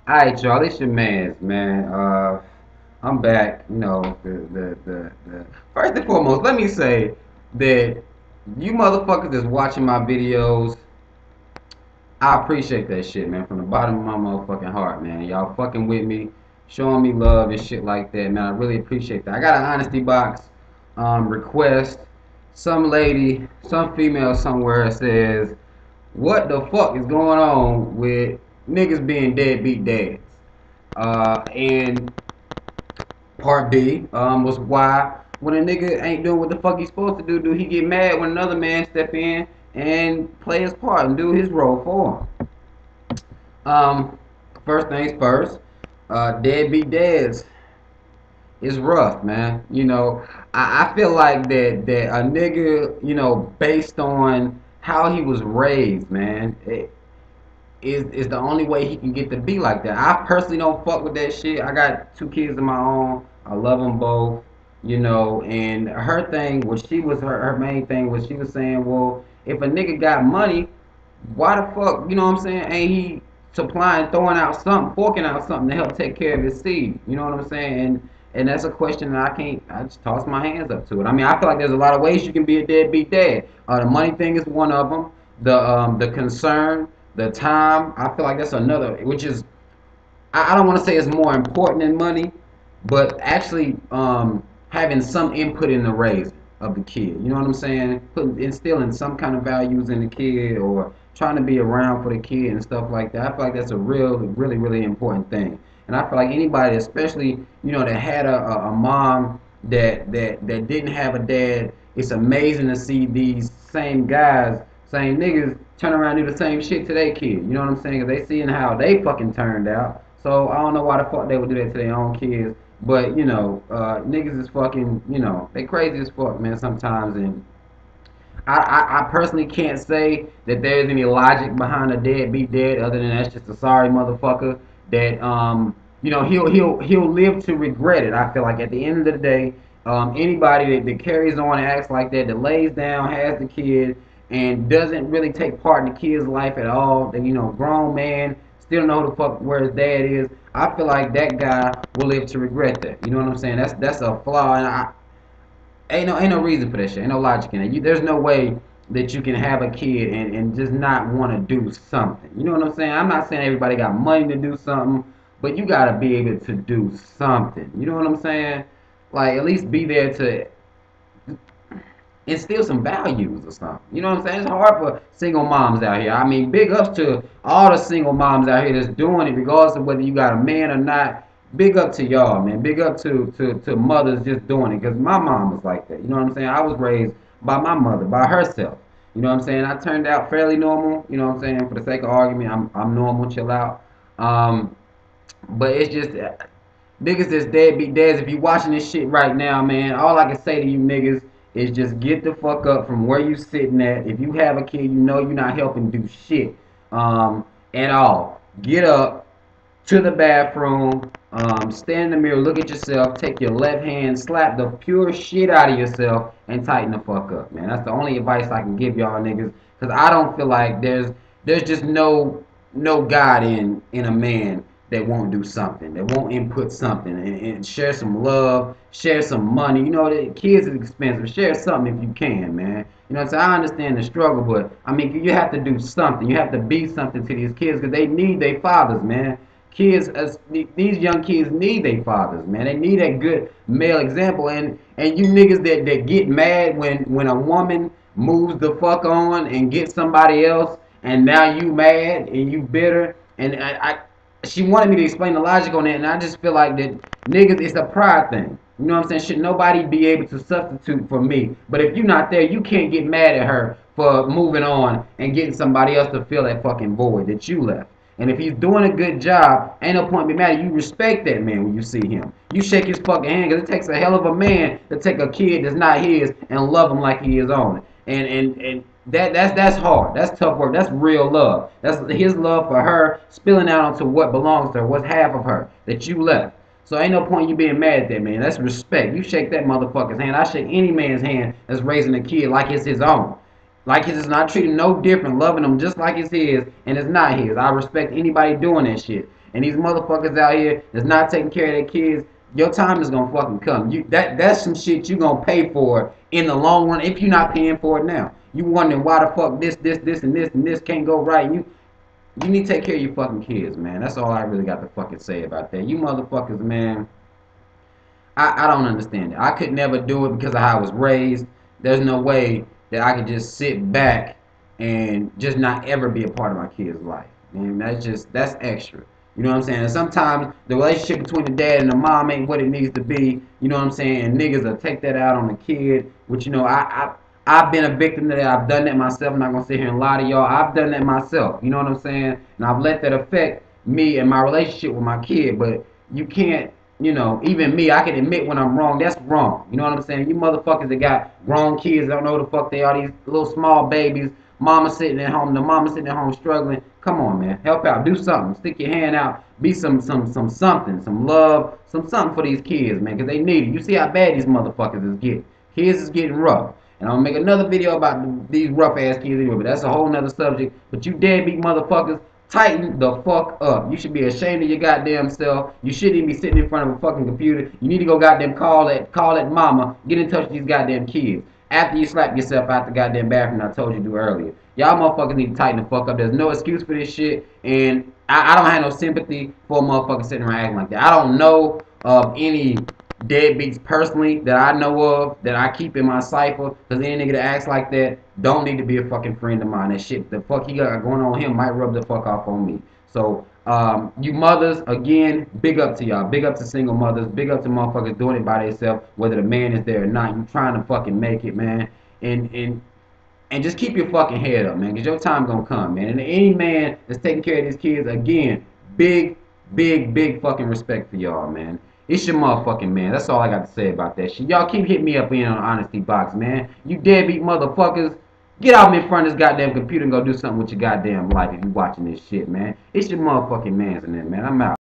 Alright, y'all, it's your mans, man. I'm back. First and foremost, let me say that you motherfuckers that's watching my videos, I appreciate that shit, man, from the bottom of my motherfucking heart, man. Y'all fucking with me, showing me love and shit like that, man. I really appreciate that. I got an honesty box request. Some lady, some female somewhere says, "What the fuck is going on with niggas being deadbeat dads?" And part B was why when a nigga ain't doing what the fuck he's supposed to do he get mad when another man step in and play his part and do his role for him. Um, First things first, deadbeat dads is rough, man. I feel like that a nigga, based on how he was raised, man, is the only way he can get to be like that. I personally don't fuck with that shit. I got two kids of my own. I love them both, and her thing was her main thing was she was saying, well, if a nigga got money, why the fuck, you know what I'm saying, ain't he supplying, throwing out something, forking out something to help take care of his seed? You know what I'm saying? And that's a question that I just toss my hands up to it. I mean, I feel like there's a lot of ways you can be a deadbeat dad. The money thing is one of them. The concern, the time, I feel like that's another, which is, I don't want to say it's more important than money, but actually having some input in the raising of the kid. You know what I'm saying? Instilling some kind of values in the kid or trying to be around for the kid and stuff like that. I feel like that's a really, really important thing. And I feel like anybody, especially that had a mom that didn't have a dad, it's amazing to see these same guys, same niggas turn around and do the same shit to their kid. You know what I'm saying? 'Cause they seeing how they fucking turned out. So I don't know why the fuck they would do that to their own kids. But niggas is fucking, they crazy as fuck, man. Sometimes, and I personally can't say that there's any logic behind a deadbeat dad other than that's just a sorry motherfucker that he'll live to regret it. I feel like at the end of the day, anybody that carries on and acts like that lays down, has the kid, and doesn't really take part in the kid's life at all, that grown man still know the fuck where his dad is. I feel like that guy will live to regret that. You know what I'm saying? That's a flaw, and ain't no reason for that shit. Ain't no logic in it. There's no way that you can have a kid and just not want to do something. You know what I'm saying? I'm not saying everybody got money to do something, but you gotta be able to do something. You know what I'm saying? Like at least be there to instill some values or something. You know what I'm saying? It's hard for single moms out here. I mean, big ups to all the single moms out here that's doing it, regardless of whether you got a man or not. Big up to y'all, man. Big up to mothers just doing it. Because my mom was like that. You know what I'm saying? I was raised by my mother, by herself. You know what I'm saying? I turned out fairly normal. You know what I'm saying? For the sake of argument, I'm normal, chill out. Um, but it's just niggas that's deadbeat dads. If you watching this shit right now, man, all I can say to you niggas is just get the fuck up from where you sitting at. If you have a kid, you know you're not helping do shit at all. Get up to the bathroom, stand in the mirror, look at yourself, take your left hand, slap the pure shit out of yourself, and tighten the fuck up, man. That's the only advice I can give y'all niggas, cause I don't feel like there's just no God in a man that won't do something, that won't input something, and share some love, share some money. You know, the kids is expensive. Share something if you can, man. You know, so I understand the struggle, but I mean, you have to do something. You have to be something to these kids because they need their fathers, man. These young kids need their fathers, man. They need a good male example. And you niggas that get mad when a woman moves the fuck on and gets somebody else, and now you mad and you bitter. And she wanted me to explain the logic on that, and I just feel like that niggas, it's a pride thing. You know what I'm saying? Should nobody be able to substitute for me? But if you're not there, you can't get mad at her for moving on and getting somebody else to fill that fucking void that you left. And if he's doing a good job, ain't no point in being mad. You respect that man when you see him. You shake his fucking hand because it takes a hell of a man to take a kid that's not his and love him like he is own. And that's hard. That's tough work. That's real love. That's his love for her spilling out onto what belongs to her, what's half of her that you left. So ain't no point you being mad at that man. That's respect. You shake that motherfucker's hand. I shake any man's hand that's raising a kid like it's his own. Like it's not treating no different, loving him just like it's his, and it's not his. I respect anybody doing that shit. and these motherfuckers out here that's not taking care of their kids, your time is gonna fucking come. That's some shit you gonna pay for in the long run if you're not paying for it now. You wondering why the fuck this can't go right. You need to take care of your fucking kids, man. That's all I really got to fucking say about that. You motherfuckers, man. I don't understand it. I could never do it because of how I was raised. There's no way that I could just sit back and just not ever be a part of my kid's life. And that's extra. You know what I'm saying? And sometimes the relationship between the dad and the mom ain't what it needs to be. You know what I'm saying? And niggas will take that out on the kid. Which, you know, I've been a victim of that. I've done that myself. I'm not gonna sit here and lie to y'all. I've done that myself. You know what I'm saying? And I've let that affect me and my relationship with my kid. But you can't, you know, even me, I can admit when I'm wrong. That's wrong. You know what I'm saying? You motherfuckers that got grown kids, don't know who the fuck they are. These little small babies. Mama sitting at home. The mama sitting at home struggling. Come on, man. Help out. Do something. Stick your hand out. Be some something. Some love. Something for these kids, man. Because they need it. You see how bad these motherfuckers is getting. Kids is getting rough. And I'm going to make another video about these rough ass kids anyway. But that's a whole nother subject. But you deadbeat motherfuckers, tighten the fuck up. You should be ashamed of your goddamn self. You shouldn't even be sitting in front of a fucking computer. You need to go goddamn call that mama. Get in touch with these goddamn kids. After you slap yourself out the goddamn bathroom I told you to do earlier. Y'all motherfuckers need to tighten the fuck up. There's no excuse for this shit. And I don't have no sympathy for a motherfucker sitting around acting like that. I don't know of any deadbeats personally that I know of that I keep in my cipher. Because any nigga that acts like that don't need to be a fucking friend of mine. That shit, the fuck he got going on with him might rub the fuck off on me. So, you mothers, again, big up to y'all. Big up to single mothers. Big up to motherfuckers doing it by themselves, whether the man is there or not. You trying to fucking make it, man. And just keep your fucking head up, man, because your time gonna come, man. And any man that's taking care of these kids, again, big fucking respect for y'all, man. It's your motherfucking man. That's all I got to say about that shit. Y'all keep hitting me up in on the honesty box, man. You deadbeat motherfuckers. Get out in front of this goddamn computer and go do something with your goddamn life if you watching this shit, man. It's your motherfucking mans in there, man. I'm out.